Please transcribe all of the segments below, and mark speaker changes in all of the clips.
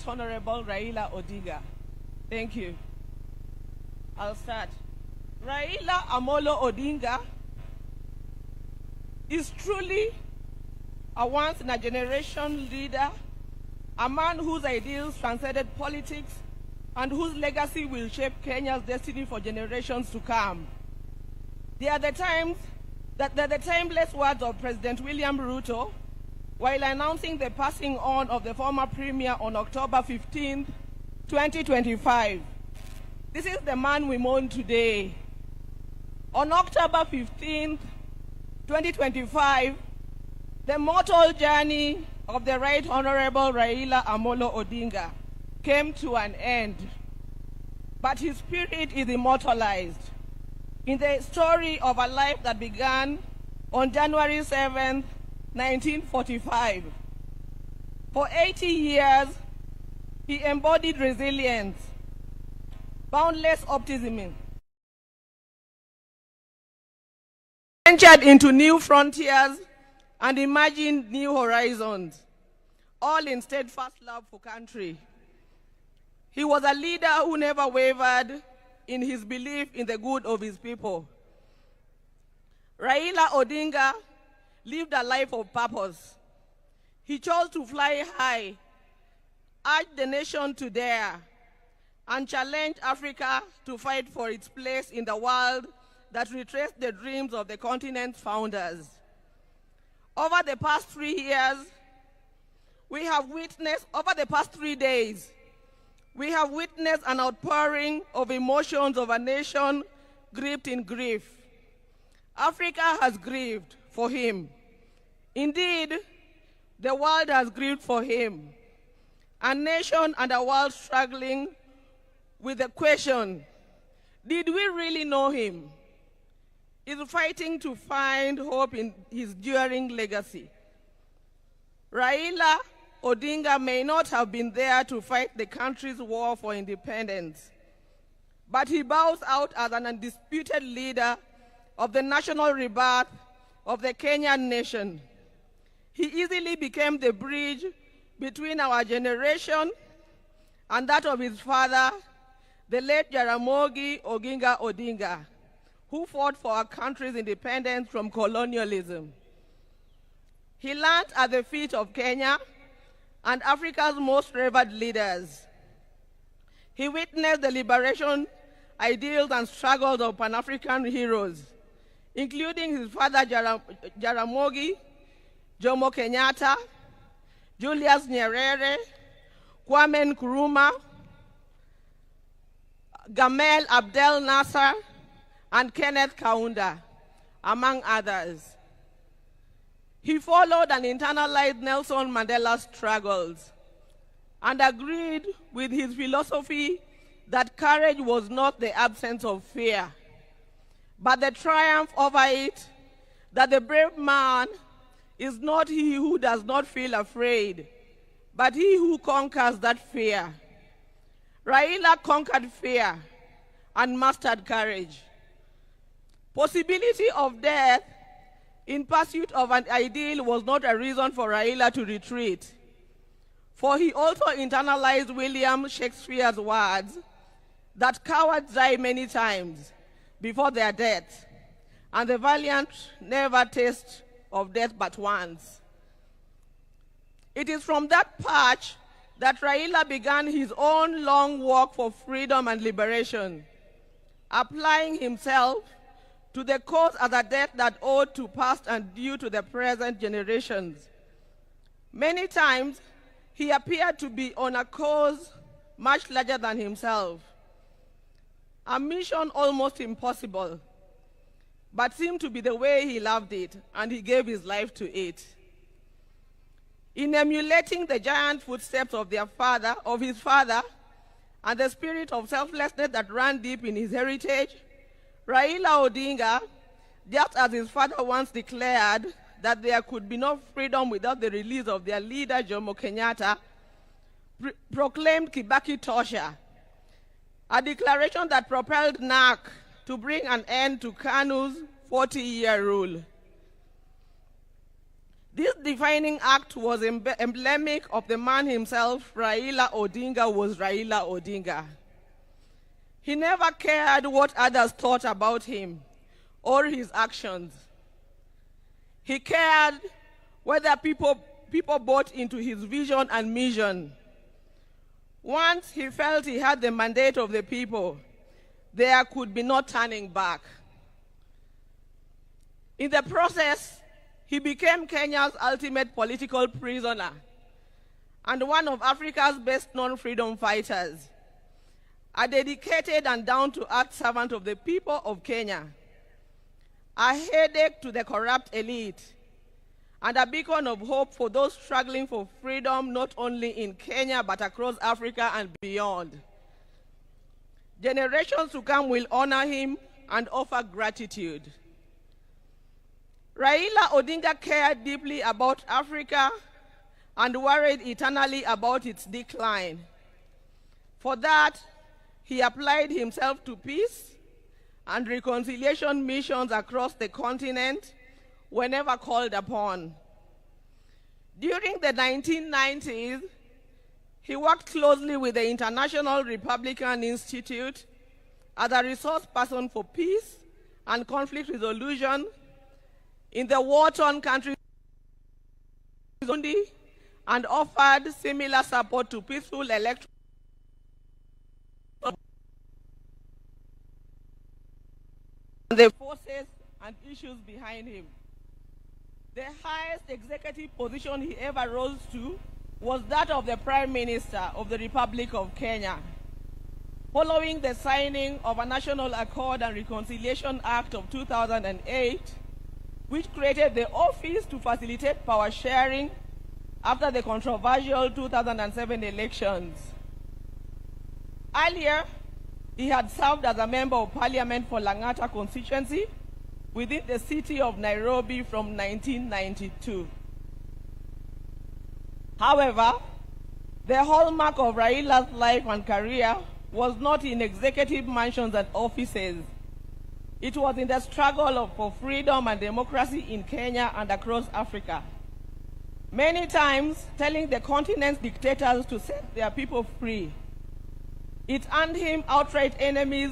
Speaker 1: Right Honorable Raila Odinga. Thank you. I'll start. Raila Amolo Odinga is truly a once-in-a-generation leader, a man whose ideals transcended politics and whose legacy will shape Kenya's destiny for generations to come. They are the timeless words of President William Ruto while announcing the passing on of the former Premier on October 15, 2025. This is the man we mourn today. On October 15, 2025, the mortal journey of the Right Honorable Raila Amolo Odinga came to an end, but his spirit is immortalized in the story of a life that began on January 7, 1945. For 80 years, he embodied resilience, boundless optimism, ventured into new frontiers and imagined new horizons, all in steadfast love for country. He was a leader who never wavered in his belief in the good of his people. Raila Odinga lived a life of purpose. He chose to fly high, urged the nation to dare, and challenged Africa to fight for its place in the world that retraced the dreams of the continent's founders. Over the past 3 days, we have witnessed an outpouring of emotions of a nation gripped in grief. Africa has grieved for him. Indeed, the world has grieved for him. A nation and a world struggling with the question, did we really know him? Is fighting to find hope in his enduring legacy. Raila Odinga may not have been there to fight the country's war for independence, but he bows out as an undisputed leader of the national rebirth of the Kenyan nation. He easily became the bridge between our generation and that of his father, the late Jaramogi Oginga Odinga, who fought for our country's independence from colonialism. He learned at the feet of Kenya and Africa's most revered leaders. He witnessed the liberation ideals and struggles of Pan-African heroes, including his father Jaramogi, Jomo Kenyatta, Julius Nyerere, Kwame Nkrumah, Gamal Abdel Nasser, and Kenneth Kaunda, among others. He followed and internalized Nelson Mandela's struggles and agreed with his philosophy that courage was not the absence of fear, but the triumph over it, that the brave man is not he who does not feel afraid, but he who conquers that fear. Raila conquered fear and mastered courage. Possibility of death in pursuit of an ideal was not a reason for Raila to retreat, for he also internalized William Shakespeare's words that cowards die many times before their death, and the valiant never taste of death but once. It is from that patch that Raila began his own long walk for freedom and liberation, applying himself to the cause as a debt that owed to past and due to the present generations. Many times, he appeared to be on a cause much larger than himself, a mission almost impossible, but seemed to be the way he loved it, and he gave his life to it. In emulating the giant footsteps of his father, and the spirit of selflessness that ran deep in his heritage, Raila Odinga, just as his father once declared that there could be no freedom without the release of their leader, Jomo Kenyatta, proclaimed Kibaki Tosha, a declaration that propelled NARC to bring an end to KANU's 40-year rule. This defining act was emblematic of the man himself. Raila Odinga was Raila Odinga. He never cared what others thought about him or his actions. He cared whether people bought into his vision and mission. Once he felt he had the mandate of the people, there could be no turning back. In the process, he became Kenya's ultimate political prisoner and one of Africa's best-known freedom fighters, a dedicated and down-to-earth servant of the people of Kenya, a headache to the corrupt elite, and a beacon of hope for those struggling for freedom not only in Kenya but across Africa and beyond. Generations to come will honor him and offer gratitude. Raila Odinga cared deeply about Africa and worried eternally about its decline. For that, he applied himself to peace and reconciliation missions across the continent whenever called upon. During the 1990s, he worked closely with the International Republican Institute as a resource person for peace and conflict resolution in the war-torn countries and offered similar support to peaceful elections. The forces and issues behind him. The highest executive position he ever rose to was that of the Prime Minister of the Republic of Kenya. Following the signing of a National Accord and Reconciliation Act of 2008, which created the office to facilitate power sharing after the controversial 2007 elections. Earlier, he had served as a member of parliament for Lang'ata constituency within the city of Nairobi from 1992. However, the hallmark of Raila's life and career was not in executive mansions and offices. It was in the struggle for freedom and democracy in Kenya and across Africa. Many times telling the continent's dictators to set their people free. It earned him outright enemies,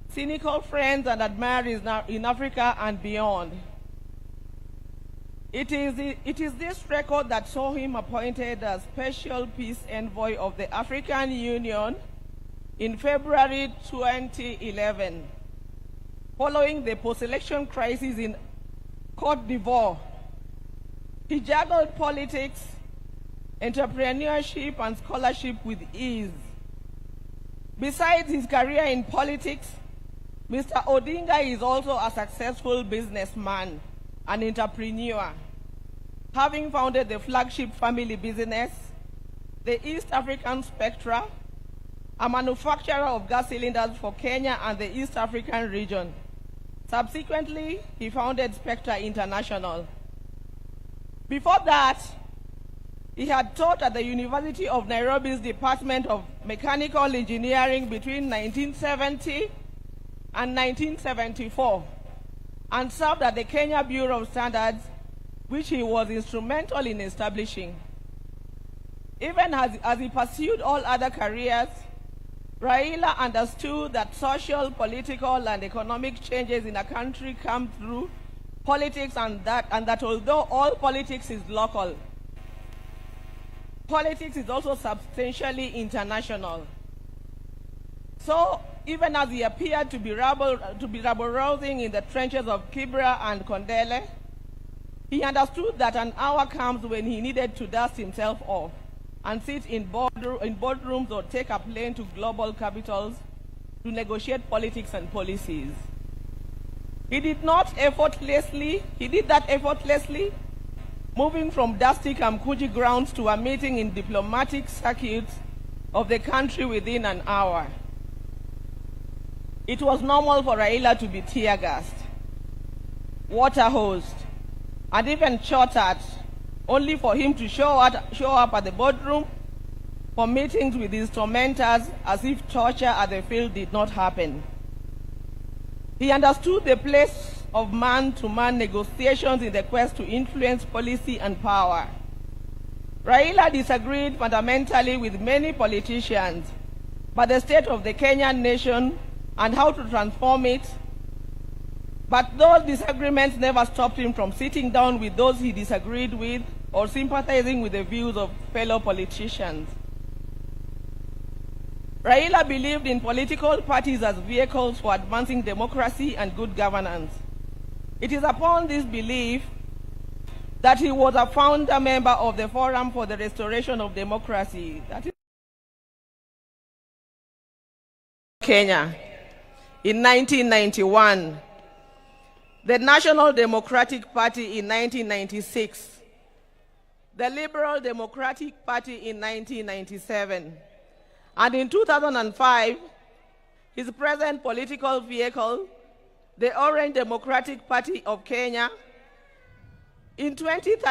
Speaker 1: cynical friends and admirers in Africa and beyond. It is this record that saw him appointed as Special Peace Envoy of the African Union in February 2011, following the post-election crisis in Côte d'Ivoire. He juggled politics, entrepreneurship, and scholarship with ease. Besides his career in politics, Mr. Odinga is also a successful businessman and entrepreneur, having founded the flagship family business, the East African Spectra, a manufacturer of gas cylinders for Kenya and the East African region. Subsequently, he founded Spectra International. Before that, he had taught at the University of Nairobi's Department of Mechanical Engineering between 1970 and 1974, and served at the Kenya Bureau of Standards, which he was instrumental in establishing. Even as he pursued all other careers, Raila understood that social, political, and economic changes in a country come through politics, and that although all politics is local, politics is also substantially international. So, even as he appeared to be rabble-rousing in the trenches of Kibra and Kondele, he understood that an hour comes when he needed to dust himself off and sit in boardrooms or take a plane to global capitals to negotiate politics and policies. He did that effortlessly, moving from dusty Kamkuji grounds to a meeting in diplomatic circuits of the country within an hour. It was normal for Raila to be tear-gassed, water-hosed, and even shot at, only for him to show up at the boardroom for meetings with his tormentors as if torture at the field did not happen. He understood the place of man-to-man negotiations in the quest to influence policy and power. Raila disagreed fundamentally with many politicians about the state of the Kenyan nation and how to transform it, but those disagreements never stopped him from sitting down with those he disagreed with or sympathizing with the views of fellow politicians. Raila believed in political parties as vehicles for advancing democracy and good governance. It is upon this belief that he was a founder member of the Forum for the Restoration of Democracy, that is Kenya, in 1991, the National Democratic Party in 1996, the Liberal Democratic Party in 1997, and in 2005, his present political vehicle, the Orange Democratic Party of Kenya. In 2013,